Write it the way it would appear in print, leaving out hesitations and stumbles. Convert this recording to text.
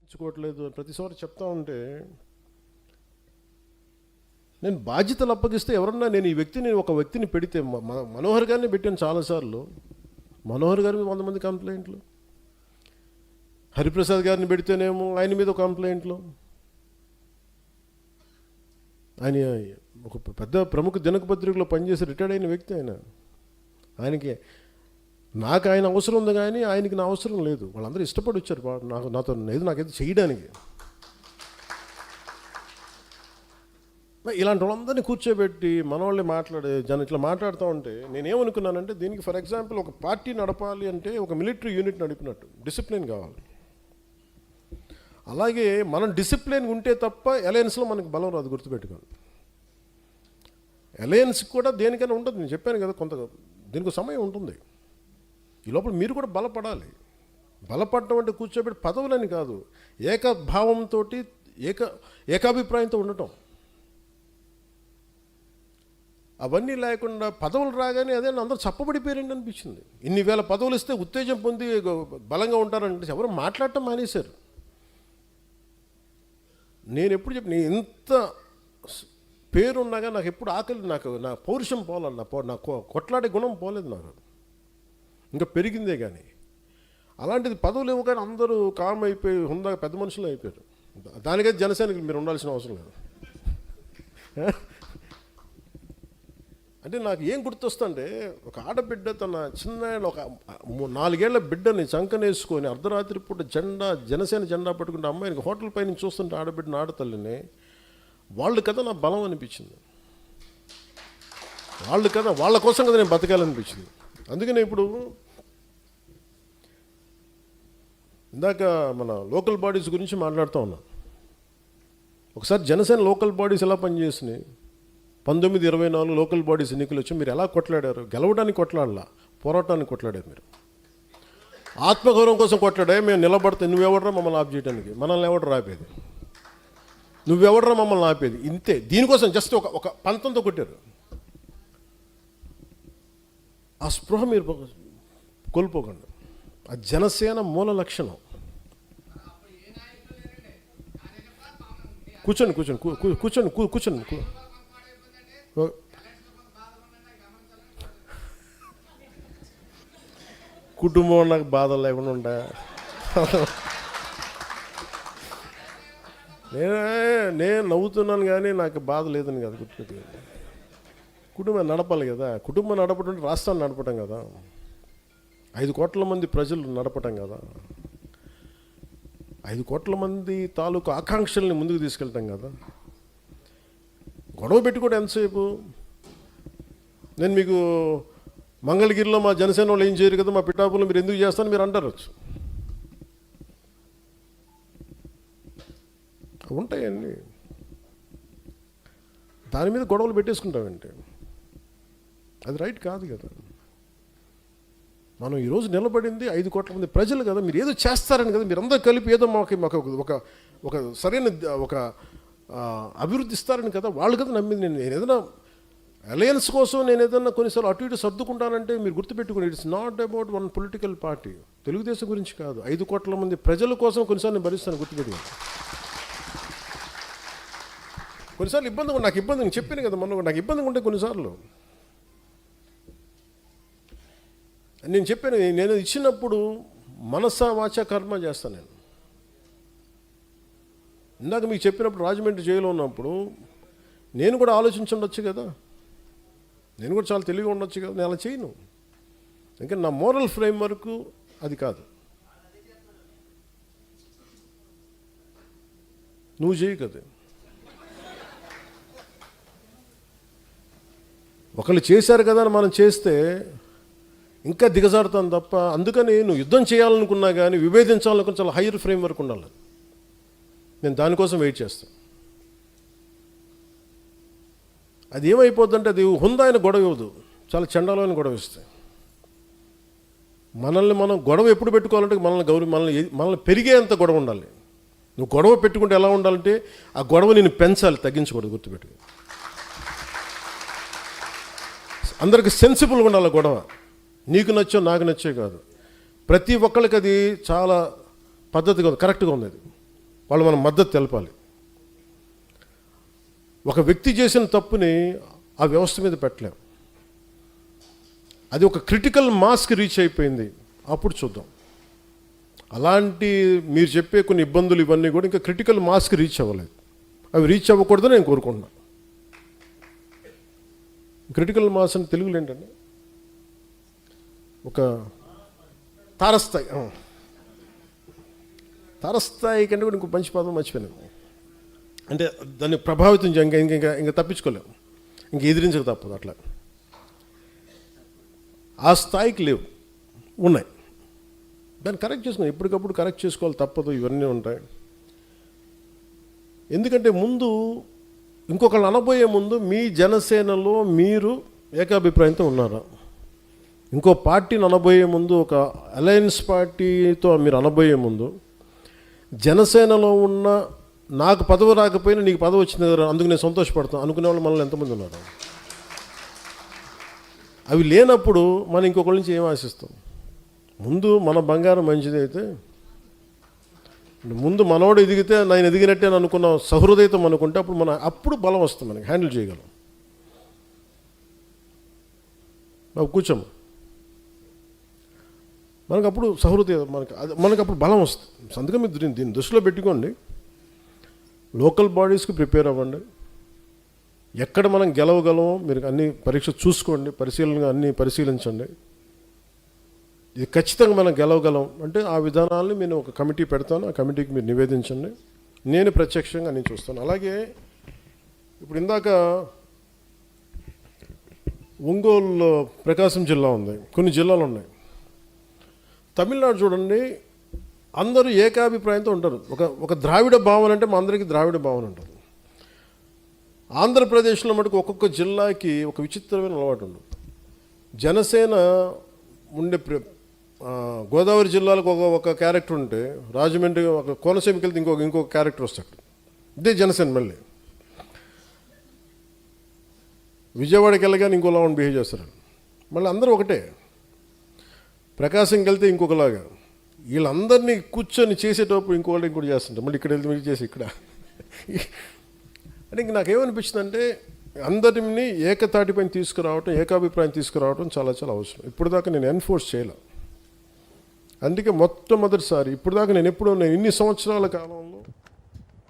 పట్టించుకోవట్లేదు ప్రతిసారి చెప్తా ఉంటే, నేను బాధ్యతలు అప్పగిస్తే ఎవరన్నా నేను ఒక వ్యక్తిని పెడితే మనోహర్ గారిని పెట్టాను చాలాసార్లు. మనోహర్ గారి మీద 100 మంది కంప్లైంట్లు, హరిప్రసాద్ గారిని పెడితేనేమో ఆయన మీద ఒక కంప్లైంట్లు. ఆయన ఒక పెద్ద ప్రముఖ దినపత్రికలో పనిచేసి రిటైర్డ్ అయిన వ్యక్తి. ఆయనకి నాకు ఆయన అవసరం ఉంది కానీ ఆయనకి నా అవసరం లేదు. వాళ్ళందరూ ఇష్టపడి వచ్చారు నాకైతే చేయడానికి. ఇలాంటి వాళ్ళందరినీ కూర్చోబెట్టి మన వాళ్ళే ఇట్లా మాట్లాడుతూ ఉంటే నేనేమనుకున్నానంటే, దీనికి ఫర్ ఎగ్జాంపుల్ ఒక పార్టీ నడపాలి అంటే ఒక మిలిటరీ యూనిట్ నడిపినట్టు డిసిప్లిన్ కావాలి. అలాగే మనం డిసిప్లిన్ ఉంటే తప్ప అలయన్స్లో మనకి బలం రాదు, గుర్తుపెట్టుకోండి. అలయన్స్ కూడా దేనికైనా ఉంటుంది. నేను చెప్పాను కదా, దీనికి సమయం ఉంటుంది. ఈ లోపల మీరు కూడా బలపడాలి. బలపడటం అంటే కూర్చోబెట్టి పదవులని కాదు, ఏకభావంతో ఏకాభిప్రాయంతో ఉండటం. అవన్నీ లేకుండా పదవులు రాగానే అదే అందరూ చప్పబడిపోయారండి అనిపించింది. ఇన్ని వేల పదవులు ఇస్తే ఉత్తేజం పొంది బలంగా ఉంటారంటే ఎవరు మాట్లాడటం మానేశారు. నేను ఎప్పుడు చెప్పిన, ఎంత పేరున్నాగా నాకు ఎప్పుడు ఆకలి, నా పౌరుషం పోలేదు, నా కొట్లాడే గుణం పోలేదు నాకు, ఇంకా పెరిగిందే. కానీ అలాంటిది పదవులు ఇవ్వగానే అందరూ కామ్ అయిపోయి హుందాగా పెద్ద మనుషులు అయిపోయారు. దానికైతే జనసేనకి మీరు ఉండాల్సిన అవసరం లేదు. అంటే నాకు ఏం గుర్తొస్తుంటే, ఒక ఆడబిడ్డ తన చిన్న ఒక 4 ఏళ్ల బిడ్డని చంకనేసుకొని అర్ధరాత్రి పూట జనసేన జెండా పట్టుకుంటే అమ్మాయికి హోటల్ పై నుంచి చూస్తుంటే ఆడబిడ్డని, ఆడతల్లిని, వాళ్ళు కదా నా బలం అనిపించింది. వాళ్ళు కదా, వాళ్ళ కోసం కదా నేను బతకాలనిపించింది. అందుకని ఇప్పుడు ఇందాక మన లోకల్ బాడీస్ గురించి మాట్లాడుతూ ఉన్నాం. ఒకసారి జనసేన లోకల్ బాడీస్ ఎలా పనిచేసినాయి, 1924 లోకల్ బాడీస్ ఎన్నికలు వచ్చి మీరు ఎలా కొట్లాడారు? గెలవడానికి కొట్లాడలా, పోరాటానికి కొట్లాడారు. మీరు ఆత్మగౌరవం కోసం కొట్లాడే. మేము నిలబడితే నువ్వెవడరా మమ్మల్ని ఆప్ చేయడానికి, మనల్ని ఎవడరా ఆపేది, నువ్వెవడరా మమ్మల్ని ఆపేది, ఇంతే. దీనికోసం జస్ట్ ఒక పంతంతో కొట్టారు. ఆ స్పృహ మీరు కోల్పోకండి. ఆ జనసేన మూల లక్షణం. కూర్చోండి కూర్చోండి కూర్చోండి. కుటుంబం నాకు బాధలు లేకుండా ఉంటా. నేను నవ్వుతున్నాను కానీ నాకు బాధ లేదని కదా, గుర్తుపెట్టి. కుటుంబం నడపాలి కదా. కుటుంబం నడపడం రాష్ట్రాన్ని నడపటం కదా, 5 కోట్ల మంది ప్రజలు నడపటం కదా, 5 కోట్ల మంది తాలూకు ఆకాంక్షల్ని ముందుకు తీసుకెళ్ళటం కదా. గొడవ పెట్టుకోవడం ఎంతసేపు? నేను మీకు మంగళగిరిలో మా జనసేన వాళ్ళు ఏం చేయరు కదా, మా పిఠాపురంలో మీరు ఎందుకు చేస్తారని మీరు అంటారు. ఉంటాయండి. దాని మీద గొడవలు పెట్టేసుకుంటామంటే అది రైట్ కాదు కదా. మనం ఈరోజు నిలబడింది 5 కోట్ల మంది ప్రజలు కదా. మీరు ఏదో చేస్తారని కదా, మీరు అందరూ కలిపి ఏదో మాకు ఒక సరైన ఒక అభివృద్ధి ఇస్తారని కదా వాళ్ళు కదా నమ్మింది. నేను ఏదైనా అలయన్స్ కోసం నేను ఏదైనా కొన్నిసార్లు అటు ఇటు సర్దుకుంటానంటే మీరు గుర్తుపెట్టుకుని, it's not about one political party. Telugu Desam గురించి కాదు, 5 కోట్ల మంది ప్రజల కోసం కొన్నిసార్లు నేను భరిస్తాను, గుర్తుపెట్టుకుని. కొన్నిసార్లు ఇబ్బంది, నాకు ఇబ్బంది చెప్పాను కదా మొన్న, నాకు ఇబ్బందిగా ఉంటే కొన్నిసార్లు నేను చెప్పాను, నేను ఇచ్చినప్పుడు మనసా వాచ కర్మ చేస్తాను. నేను ఇందాక మీకు చెప్పినప్పుడు రాజమండ్రి జైల్లో ఉన్నప్పుడు నేను కూడా ఆలోచించుండొచ్చు కదా, నేను కూడా చాలా తెలివిగా ఉండొచ్చు కదా. నేను అలా చేయను, ఇంకా నా మోరల్ ఫ్రేమ్ వర్క్ అది కాదు. నువ్వు చేయి కదా, ఒకళ్ళు చేశారు కదా అని మనం చేస్తే ఇంకా దిగజారుతాను తప్ప. అందుకని నువ్వు యుద్ధం చేయాలనుకున్నా కానీ విభేదించాలనుకున్న చాలా హైయర్ ఫ్రేమ్ వర్క్ ఉండాలి. నేను దానికోసం వెయిట్ చేస్తాను. అది ఏమైపోద్దంటే అది హుందాయిన గొడవ ఇవ్వదు, చాలా చండాలమైన గొడవ ఇస్తాయి. మనం గొడవ ఎప్పుడు పెట్టుకోవాలంటే మనల్ని పెరిగేంత గొడవ ఉండాలి. నువ్వు గొడవ పెట్టుకుంటే ఎలా ఉండాలంటే ఆ గొడవ నేను పెంచాలి, తగ్గించకూడదు, గుర్తుపెట్టుకో. అందరికి సెన్సిబుల్గా ఉండాలి గొడవ. నీకు నచ్చో నాకు నచ్చే కాదు, ప్రతి ఒక్కరికి అది చాలా పద్ధతిగా ఉంది, కరెక్ట్గా ఉంది. అది వాళ్ళు మనం మద్దతు తెలపాలి. ఒక వ్యక్తి చేసిన తప్పుని ఆ వ్యవస్థ మీద పెట్టలేం. అది ఒక క్రిటికల్ మాస్కి రీచ్ అయిపోయింది, అప్పుడు చూద్దాం. అలాంటి మీరు చెప్పే కొన్ని ఇబ్బందులు ఇవన్నీ కూడా ఇంకా క్రిటికల్ మాస్కి రీచ్ అవ్వలేదు. అవి రీచ్ అవ్వకూడదని నేను కోరుకుంటున్నాను. క్రిటికల్ మాస్ అంటే తెలుగులో ఏంటండి? ఒక తారస్థాయి. తారస్థాయి కంటే కూడా ఇంకో మంచి పదం మర్చిపోయాను. అంటే దాన్ని ప్రభావితం ఇంకా ఇంకా ఇంకా తప్పించుకోలేము, ఇంక ఎదిరించక తప్పదు. అట్లా ఆ స్థాయికి లేవు, ఉన్నాయి. దాన్ని కరెక్ట్ చేసుకోవాలి, ఎప్పటికప్పుడు కరెక్ట్ చేసుకోవాలి, తప్పదు. ఇవన్నీ ఉంటాయి. ఎందుకంటే ముందు ఇంకొకళ్ళు అనబోయే ముందు మీ జనసేనలో మీరు ఏకాభిప్రాయంతో ఉన్నారా? ఇంకో పార్టీని అనబోయే ముందు, ఒక అలయన్స్ పార్టీతో మీరు అనబోయే ముందు, జనసేనలో ఉన్న నాకు పదవి రాకపోయినా నీకు పదవి వచ్చింది కదా, అందుకు నేను సంతోషపడతాను అనుకునే వాళ్ళు మనల్ని ఎంతమంది ఉన్నారు? అవి లేనప్పుడు మనం ఇంకొకరి నుంచి ఏం ఆశిస్తాం? ముందు మన బంగారం మంచిది అయితే, ముందు మనోడు ఎదిగితే నేను ఎదిగినట్టే అని అనుకున్న సహృదయతం అనుకుంటే అప్పుడు బలం వస్తుంది, మనకి హ్యాండిల్ చేయగలం. బాబు కూర్చోము, మనకు అప్పుడు సహృదయ మనకు అప్పుడు బలం వస్తుంది. అందుకే మీరు దీన్ని దృష్టిలో పెట్టుకోండి. లోకల్ బాడీస్కి ప్రిపేర్ అవ్వండి. ఎక్కడ మనం గెలవగలమో మీరు అన్ని పరీక్ష చూసుకోండి, అన్నీ పరిశీలించండి. ఇది ఖచ్చితంగా మనం గెలవగలం అంటే ఆ విధానాన్ని నేను ఒక కమిటీ పెడతాను, ఆ కమిటీకి మీరు నివేదించండి. నేను ప్రత్యక్షంగా నేను చూస్తాను. అలాగే ఇప్పుడు ఇందాక ఒంగోలు ప్రకాశం జిల్లా ఉంది, కొన్ని జిల్లాలు ఉన్నాయి. తమిళనాడు చూడండి, అందరూ ఏకాభిప్రాయంతో ఉంటారు. ఒక ద్రావిడ భావన అంటే మా అందరికీ ద్రావిడ భావన ఉంటుంది. ఆంధ్రప్రదేశ్లో మటుకు ఒక్కొక్క జిల్లాకి ఒక విచిత్రమైన అలవాటు ఉండదు. జనసేన ఉండే గోదావరి జిల్లాలకు ఒక క్యారెక్టర్ ఉంటే, రాజమండ్రి ఒక కోనసీమకి వెళ్తే ఇంకొక క్యారెక్టర్ వస్తాడు. ఇదే జనసేన. మళ్ళీ విజయవాడకి వెళ్ళగానే ఇంకోలా బిహేవ్ చేస్తారు. మళ్ళీ అందరూ ఒకటే. ప్రకాశంకి వెళ్తే ఇంకొకలాగా. వీళ్ళందరినీ కూర్చొని చేసేటప్పుడు ఇంకోటి చేస్తుంటారు. మళ్ళీ ఇక్కడ వెళ్తే మీరు చేసి ఇక్కడ అంటే ఇంక నాకేమనిపించిందంటే, అందరినీ ఏకతాటిపైన తీసుకురావటం, ఏకాభిప్రాయం తీసుకురావటం చాలా చాలా అవసరం. ఇప్పుడు దాకా నేను ఎన్ఫోర్స్ చేయలే. అందుకే మొట్టమొదటిసారి ఇప్పుడు దాకా నేను ఇన్ని సంవత్సరాల కాలం